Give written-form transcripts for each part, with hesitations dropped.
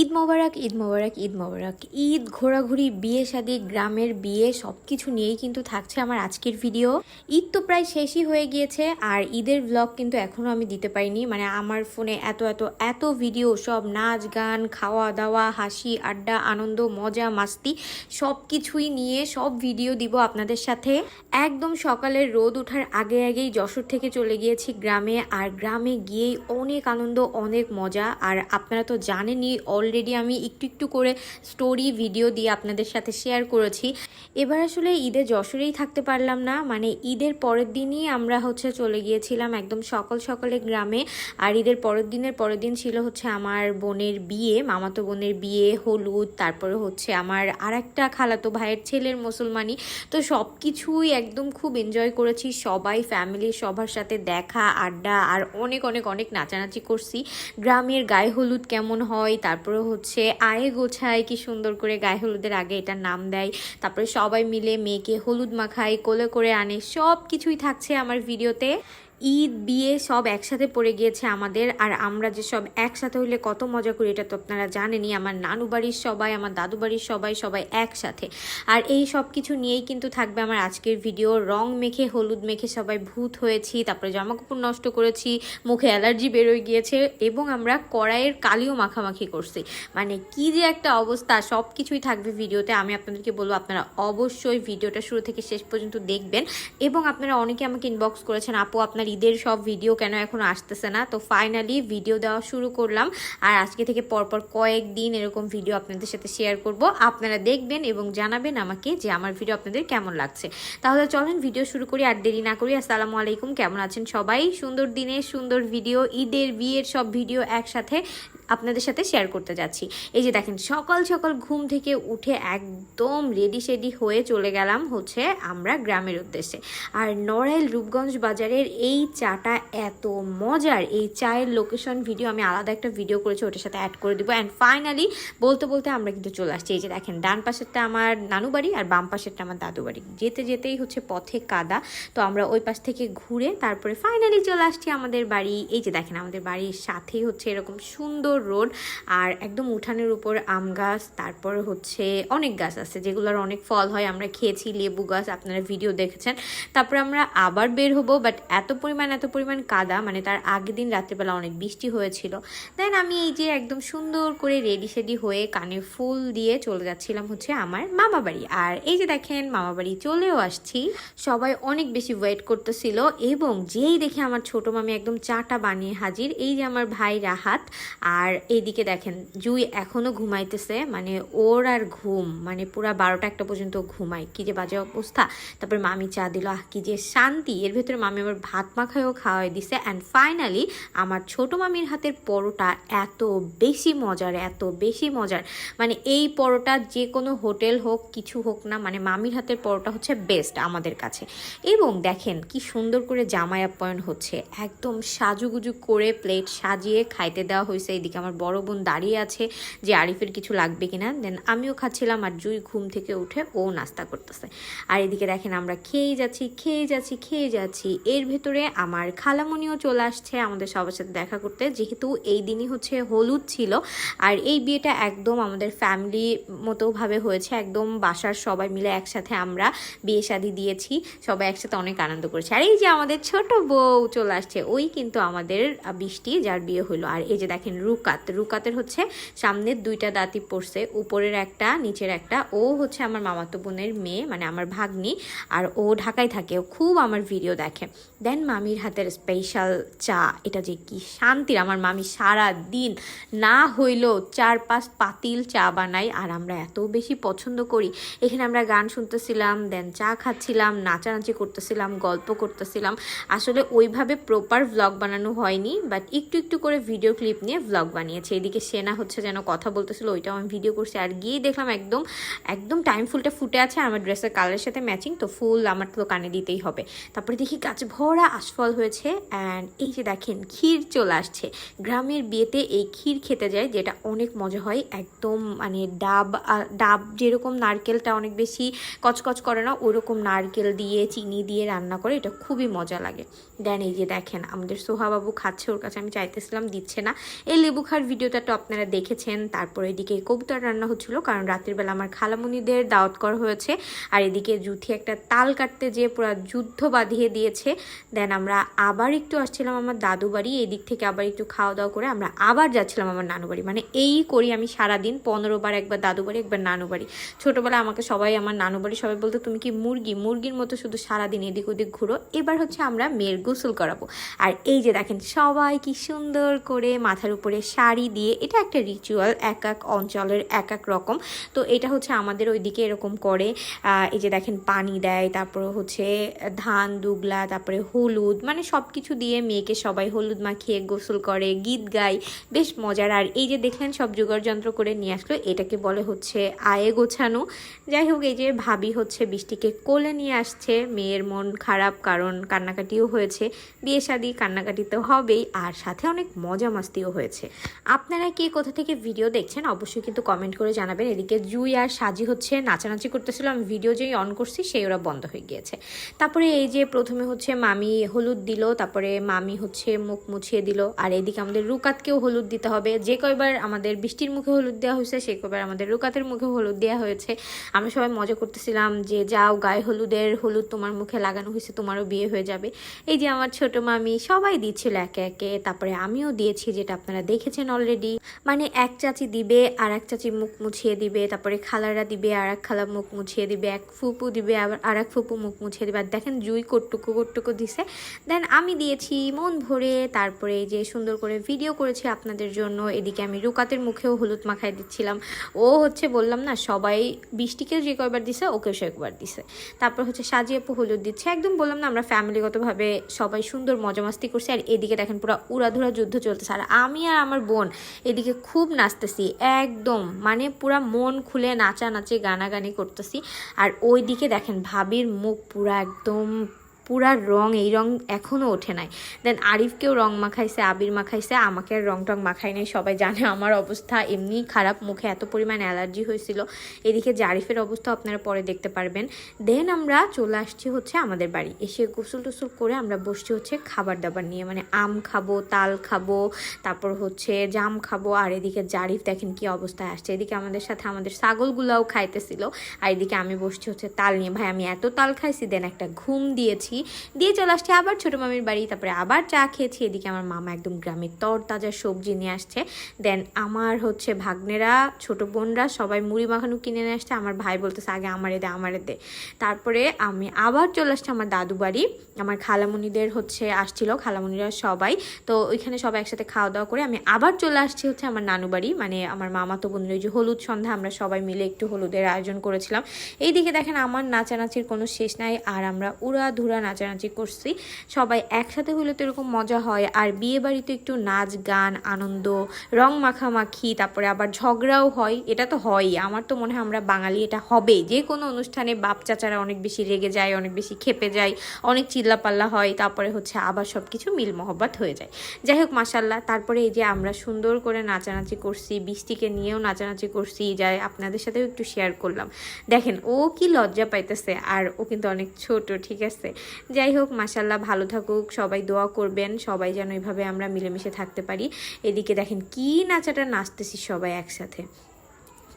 ঈদ মোবারক, ঈদ মোবারক, ঈদ মোবারক। ঈদ, ঘোরাঘুরি, বিয়ে শাদী, গ্রামের বিয়ে সব কিছু নিয়েই কিন্তু থাকছে আমার আজকের ভিডিও। ঈদ তো প্রায় শেষই হয়ে গিয়েছে, আর ঈদের ব্লগ কিন্তু এখনও আমি দিতে পারিনি। মানে আমার ফোনে এত এত এত ভিডিও, সব নাচ গান, খাওয়া দাওয়া, হাসি আড্ডা, আনন্দ মজা মাস্তি সব কিছুই নিয়ে সব ভিডিও দিব আপনাদের সাথে। একদম সকালের রোদ ওঠার আগে আগেই যশোর থেকে চলে গিয়েছি গ্রামে, আর গ্রামে গিয়েই অনেক আনন্দ, অনেক মজা। আর আপনারা তো জানেনই, অলরেডি আমি একটু একটু করে স্টোরি ভিডিও দিয়ে আপনাদের সাথে শেয়ার করেছি। এবার আসলে ঈদে যশোরেই থাকতে পারলাম না, মানে ঈদের পরের দিনই আমরা চলে গিয়েছিলাম একদম সকাল সকালে গ্রামে। আর ঈদের পরের দিন ছিল আমার বোনের বিয়ে, মামাতো বোনের বিয়ে, হলুদ, তারপরে আমার আর একটা খালাতো ভাইয়ের ছেলের মুসলমানি। তো সব কিছুই একদম খুব এনজয় করেছি, সবাই ফ্যামিলির সবার সাথে দেখা, আড্ডা, আর অনেক অনেক অনেক নাচানাচি করছি। গ্রামের গায়ে হলুদ কেমন হয়, তারপরে আয়ে গোছায়, কি সুন্দর করে গায়ে হলুদের আগে এটার নাম দেয়, তারপরে সবাই মিলে মেয়েকে হলুদ মাখায়, কোলে করে আনে, সব কিছুই থাকছে আমার ভিডিওতে। ঈদ বিয়ে সব একসাথে পড়ে গিয়েছে আমাদের, আর আমরা যে সব একসাথে হইলে কত মজা করি এটা তো আপনারা জানেনই। আমার নানু বাড়ির সবাই, আমার দাদু বাড়ির সবাই, সবাই একসাথে। আর এই সব কিছু নিয়েই কিন্তু থাকবে আমার আজকের ভিডিও। রং মেখে, হলুদ মেখে সবাই ভূত হয়েছি, তারপরে জামাকাপড় নষ্ট করেছি, মুখে অ্যালার্জি বেরোয় গিয়েছে, এবং আমরা কড়াইয়ের কালিও মাখামাখি করছি। মানে কি যে একটা অবস্থা, সব কিছুই থাকবে ভিডিওতে। আমি আপনাদেরকে বলবো আপনারা অবশ্যই ভিডিওটা শুরু থেকে শেষ পর্যন্ত দেখবেন। এবং আপনারা অনেকে আমাকে ইনবক্স করেছেন, আপু আপনার ঈদের সব ভিডিও কেন এখনো আসতেছে না। তো ফাইনালি ভিডিও দেওয়া শুরু করলাম, আর আজকে থেকে পরপর কয়েকদিন এরকম ভিডিও আপনাদের সাথে শেয়ার করব। আপনারা দেখবেন এবং জানাবেন আমাকে যে আমার ভিডিও আপনাদের কেমন লাগছে। তাহলে চলেন ভিডিও শুরু করি, আর দেরি না করি। আসসালামু আলাইকুম, কেমন আছেন সবাই? সুন্দর দিনে সুন্দর ভিডিও, ঈদের বিয়ের সব ভিডিও একসাথে আপনাদের সাথে শেয়ার করতে যাচ্ছি। এই যে দেখেন, সকাল সকাল ঘুম থেকে উঠে একদম রেডি শেডি হয়ে চলে গেলাম আমরা গ্রামের উদ্দেশ্যে। আর নড়াইল রূপগঞ্জ বাজারের এই চাটা এত মজার, এই চায়ের লোকেশন ভিডিও আমি আলাদা একটা ভিডিও করেছি, ওটার সাথে অ্যাড করে দিব। অ্যান্ড ফাইনালি বলতে বলতে আমরা কিন্তু চলে আসছি। এই যে দেখেন, ডান পাশেরটা আমার নানু বাড়ি আর বাম পাশেরটা আমার দাদু বাড়ি। যেতে যেতেই পথে কাদা, তো আমরা ওই পাশ থেকে ঘুরে তারপরে ফাইনালি চলে আসছি আমাদের বাড়ি। এই যে দেখেন, আমাদের বাড়ির সাথেই এরকম সুন্দর রোড, আর একদম উঠানের উপর আম গাছ, তারপরে অনেক গাছ আছে যেগুলোর অনেক ফল হয়, আমরা খেয়েছি, লেবু গাছ, আপনারা ভিডিও দেখেছেন। তারপরে আমরা আবার বের হবো, বাট এত পরিমাণ কাদা, মানে তার আগের দিন রাত্রিবেলা অনেক বৃষ্টি হয়েছিল। দেন আমি এই যে একদম সুন্দর করে রেডি সেডি হয়ে কানে ফুল দিয়ে চলে যাচ্ছিলাম আমার মামা বাড়ি। আর এই যে দেখেন, মামা বাড়ি চলেও আসছি। সবাই অনেক বেশি ওয়েট করতেছিল, এবং যেই দেখে আমার ছোট মামি একদম চাটা বানিয়ে হাজির। এই যে আমার ভাই রাহাত, আর এইদিকে দেখেন জুই এখনো ঘুমাইতেছে, মানে ওর আর ঘুম মানে পুরা 12টা-1টা পর্যন্ত ঘুমায়, কি যে বাজে অবস্থা। তারপর মামি চা দিল, কি যে শান্তি। এর ভেতরে মামি আবার ভাত মাখায়ও খাওয়াই দিছে। অ্যান্ড ফাইনালি আমার ছোট মামির হাতের পরোটা এত বেশি মজার, এত বেশি মজার, মানে এই পরোটা যে কোনো হোটেল হোক কিছু হোক না, মানে মামির হাতের পরোটা বেস্ট আমাদের কাছে। এবং দেখেন কি সুন্দর করে জামাই আপ্যায়ন একদম সাজুগুজু করে প্লেট সাজিয়ে খাইতে দেওয়া হয়েছে। এইদিকে আমার বড় বোন দাঁড়িয়ে আছে যে আরিফের কিছু লাগবে কিনা, দেন আমিও খাচ্ছিলাম, আর জুই ঘুম থেকে উঠে ও নাস্তা করতেছে। আর এদিকে দেখেন আমরা খেয়ে যাচ্ছি। এর ভেতরে আমার খালামণিও চলে আসছে আমাদের সবার সাথে দেখা করতে, যেহেতু এই দিনই হলুদ ছিল। আর এই বিয়েটা একদম আমাদের ফ্যামিলি মতো ভাবে হয়েছে, একদম বাসার সবাই মিলে একসাথে আমরা বিয়ে শাদী দিয়েছি, সবাই একসাথে অনেক আনন্দ করেছি। আর এই যে আমাদের ছোট বউ চলে আসছে, ওই কিন্তু আমাদের বৃষ্টি যার বিয়ে হলো। আর এই যে দেখেন রুকাতের সামনের 2টা দাঁতই পড়ছে, উপরের একটা নিচের একটা। ও আমার মামাতো বোনের মেয়ে, মানে আমার ভাগ্নি, আর ও ঢাকায় থাকে, ও খুব আমার ভিডিও দেখে। দেন মামির হাতের স্পেশাল চা, এটা যে কি শান্তির। আমার মামি সারা দিন না হইলেও 4-5 পাতিল চা বানাই, আর আমরা এত বেশি পছন্দ করি। এখানে আমরা গান শুনতেছিলাম, দেন চা খাচ্ছিলাম, নাচানাচি করতেছিলাম, গল্প করতেছিলাম। আসলে ওইভাবে প্রপার ভ্লগ বানানো হয়নি, বাট একটু একটু করে ভিডিও ক্লিপ নিয়ে ভ্লগ বানিয়েছে। এদিকে সেনা যেন কথা বলতেছিল, ওইটাও আমি ভিডিও করছি। আর গিয়ে দেখলাম একদম একদম টাইম ফুলটা ফুটে আছে, আমার ড্রেসের কালারের সাথে ম্যাচিং, তো ফুল আমার তো কানে দিতেই হবে। তারপরে দেখি গাছ ভরা কাশফল হয়েছে। অ্যান্ড এই যে দেখেন ক্ষীর চলে আসছে। গ্রামের বিয়েতে এই ক্ষীর খেতে যায়, যেটা অনেক মজা হয়। একদম মানে ডাব যেরকম নারকেলটা অনেক বেশি কচকচ করে না, ওরকম নারকেল দিয়ে চিনি দিয়ে রান্না করে, এটা খুবই মজা লাগে। দেন এই যে দেখেন আমাদের সোহাবাবু খাচ্ছে, ওর কাছে আমি চাইতেছিলাম দিচ্ছে না। এই লেবু খাওয়ার ভিডিওটা তো আপনারা দেখেছেন। তারপর এদিকে কবুতর রান্না হচ্ছিল, কারণ রাতের বেলা আমার খালামুনিদের দাওয়াত করা হয়েছে। আর এদিকে জুথি একটা তাল কাটতে যেয়ে পুরো যুদ্ধ বাঁধিয়ে দিয়েছে। দেন আমরা আবার একটু আসছিলাম আমার দাদু বাড়ি, এদিক থেকে আবার একটু খাওয়া দাওয়া করে আমরা আবার যাচ্ছিলাম আমার নানু বাড়ি। মানে এই করি আমি সারাদিন 15 বার, একবার দাদু বাড়ি একবার নানু বাড়ি। ছোটোবেলায় আমাকে সবাই আমার নানু বাড়ি সবাই বলতো তুমি কি মুরগির মতো শুধু সারাদিন এদিক ওদিক ঘুরো। এবার হচ্ছে আমরা মেয়ের গোসল করাবো। আর এই যে দেখেন সবাই কি সুন্দর করে মাথার উপরে শাড়ি দিয়ে, এটা একটা রিচুয়াল, এক এক অঞ্চলের এক এক রকম। তো এটা হচ্ছে আমাদের ওইদিকে এরকম করে। এই যে দেখেন পানি দেয়, তারপর হচ্ছে ধান দুগলা, তারপরে হলুদ, মানে সব কিছু দিয়ে মেয়েকে সবাই হলুদ মাখিয়ে গোসল করে, গীত গায়, বেশ মজার। আর এই যে দেখলেন সব জোগাড় যন্ত্র করে নিয়ে আসলো, এটাকে বলে হচ্ছে আয়ে গোছানো। যাই হোক, এই যে ভাবি হচ্ছে বৃষ্টিকে কোলে নিয়ে আসছে। মেয়ের মন খারাপ, কারণ কান্নাকাটিও হয়েছে। বিয়ে শাদী কান্নাকাটি তো হবেই, আর সাথে অনেক মজা মাস্তিও হয়েছে। আপনারা কে কোথা থেকে ভিডিও দেখছেন অবশ্যই কিন্তু কমেন্ট করে জানাবেন। এদিকে জুই আর সাজি হচ্ছে নাচানাচি করতেছিল, আমি ভিডিও যেই অন করছি সেই ওরা বন্ধ হয়ে গিয়েছে। তারপরে এই যে প্রথমে হচ্ছে মামি হলুদ দিল, তারপরে মামি হচ্ছে মুখ মুছিয়ে দিল। আর এদিকে আমাদের রুকাতকেও হলুদ দিতে হবে। যে কয়বার আমাদের বৃষ্টির মুখে হলুদ দেওয়া হয়েছে, সে কয়বার আমাদের রুকাতের মুখে হলুদ দেওয়া হয়েছে। আমরা সবাই মজা করতেছিলাম যে যাও গায়ে হলুদ তোমার মুখে লাগানো হয়েছে, তোমারও বিয়ে হয়ে যাবে। এই যে আমার ছোট মামি সবাই দিচ্ছিল একে একে, তারপরে আমিও দিয়েছি, যেটা আপনারা দেখেছেন অলরেডি। মানে এক চাচি দিবে আর এক চাচি মুখ মুছিয়ে দিবে, তারপরে খালারা দিবে আর এক খালা মুখ মুছিয়ে দিবে, এক ফুপু দিবে আবার আর এক ফুপু মুখ মুছিয়ে দিবে। আর দেখেন জুই কটুকু দিছে। দেন আমি দিয়েছি মন ভরে। তারপরে এই যে সুন্দর করে ভিডিও করেছি আপনাদের জন্য। এদিকে আমি রুকাতের মুখেও হলুদ মাখাই দিচ্ছিলাম। ও হচ্ছে বললাম না, সবাই বৃষ্টিকেও যে কয়বার দিছে ওকেও সে একবার দিছে। তারপর হচ্ছে সাজিয়ে আপু হলুদ দিচ্ছে। একদম বললাম না, আমরা ফ্যামিলিগতভাবে সবাই সুন্দর মজা মাস্তি করছি। আর এদিকে দেখেন পুরো উড়াধুরা যুদ্ধ চলতেছে। আর আমি আর আমার বোন এদিকে খুব নাচতেছি, একদম মানে পুরা মন খুলে নাচানাচি গানাগানি করতেছি। আর ওইদিকে দেখেন ভাবির মুখ পুরা একদম পুরা রং, এই রং এখনও ওঠে নাই। দেন আরিফকেও রং মাখাইছে, আবির মাখাইছে, আমাকে আর রং টং মাখাই নাই। সবাই জানে আমার অবস্থা এমনি খারাপ, মুখে এত পরিমাণ অ্যালার্জি হয়েছিল। এদিকে জারিফের অবস্থা আপনারা পরে দেখতে পারবেন। দেন আমরা চলে আসছি হচ্ছে আমাদের বাড়ি। এসে গোসল টোসল করে আমরা বসছি হচ্ছে খাবার দাবার নিয়ে, মানে আম খাবো, তাল খাবো, তারপর হচ্ছে জাম খাবো। আর এদিকে জারিফ দেখেন কি অবস্থায় আসছে। এদিকে আমাদের সাথে আমাদের ছাগলগুলাও খাইতেছিল। আর এদিকে আমি বসছি হচ্ছে তাল নিয়ে। ভাই আমি এত তাল খাইছি, দেন একটা ঘুম দিয়ে চলে আসছে আবার ছোটো মামির বাড়ি। তারপরে আবার চা খেয়েছি। এদিকে আমার মামা একদম গ্রামের তরতাজা সবজি নিয়ে আসছে। দেন আমার হচ্ছে ভাগ্নেরা, ছোট বোনরা সবাই মুড়ি মাখানো কিনে নিয়ে আসছে। আমার ভাই বলতেছে আগে আমারে দে। তারপরে আমি আবার চলে আসছি আমার দাদু বাড়ি। আমার খালামুনিদের হচ্ছে আসছিল, খালামুনিরা সবাই, তো ওইখানে সবাই একসাথে খাওয়া দাওয়া করে আমি আবার চলে আসছি হচ্ছে আমার নানু বাড়ি। মানে আমার মামা তো বোনের যে হলুদ সন্ধ্যা, আমরা সবাই মিলে একটু হলুদের আয়োজন করেছিলাম। এইদিকে দেখেন আমার নাচানাচির কোনো শেষ নাই। আর আমরা উড়াধুরা নাচানাচি করছি। সবাই একসাথে হলে তো এরকম মজা হয়। আর বিয়ে বাড়িতে একটু নাচ গান আনন্দ, রং মাখামাখি, তারপরে আবার ঝগড়াও হয়। এটা তো হয়ই, আমার তো মনে হয় আমরা বাঙালি এটা হবে। যে কোনো অনুষ্ঠানে বাপ চাচারা অনেক বেশি রেগে যায়, অনেক বেশি খেপে যায়, অনেক চিল্লাপাল্লা হয়, তারপরে হচ্ছে আবার সব কিছু মিল মহব্বত হয়ে যায়। যাই হোক মাশাল্লাহ। তারপরে এই যে আমরা সুন্দর করে নাচানাচি করছি, বৃষ্টিকে নিয়েও নাচানাচি করছি, যাই আপনাদের সাথেও একটু শেয়ার করলাম। দেখেন ও কি লজ্জা পাইতেছে, আর ও কিন্তু অনেক ছোট, ঠিক আছে। যাই হোক মাশাল্লাহ, ভালো থাকুক সবাই, দোয়া করবেন সবাই যেন এইভাবে আমরা মিলেমিশে থাকতে পারি। এদিকে দেখেন কি নাচাটা নাচতেছি সবাই একসাথে।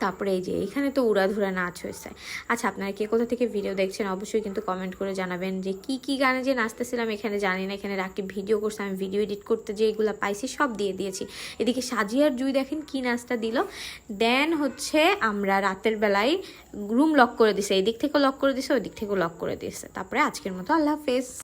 তারপরে এই যে এখানে তো উড়াধুরা নাচ হয়েছে। আচ্ছা আপনারা কে কোথা থেকে ভিডিও দেখছেন অবশ্যই কিন্তু কমেন্ট করে জানাবেন। যে কি গানে যে নাচতেছিলাম এখানে জানি না। এখানে রাকিব ভিডিও করছে, আমি ভিডিও এডিট করতে যে এগুলো পাইছি সব দিয়ে দিয়েছি। এদিকে সাজিয়ার জুই দেখেন কি নাচটা দিল। দেন হচ্ছে আমরা রাতের বেলায় রুম লক করে দিছে, এই দিক থেকেও লক করে দিছে, ওই দিক থেকেও লক করে দিয়েছে। তারপরে আজকের মতো আল্লাহ হাফেজ।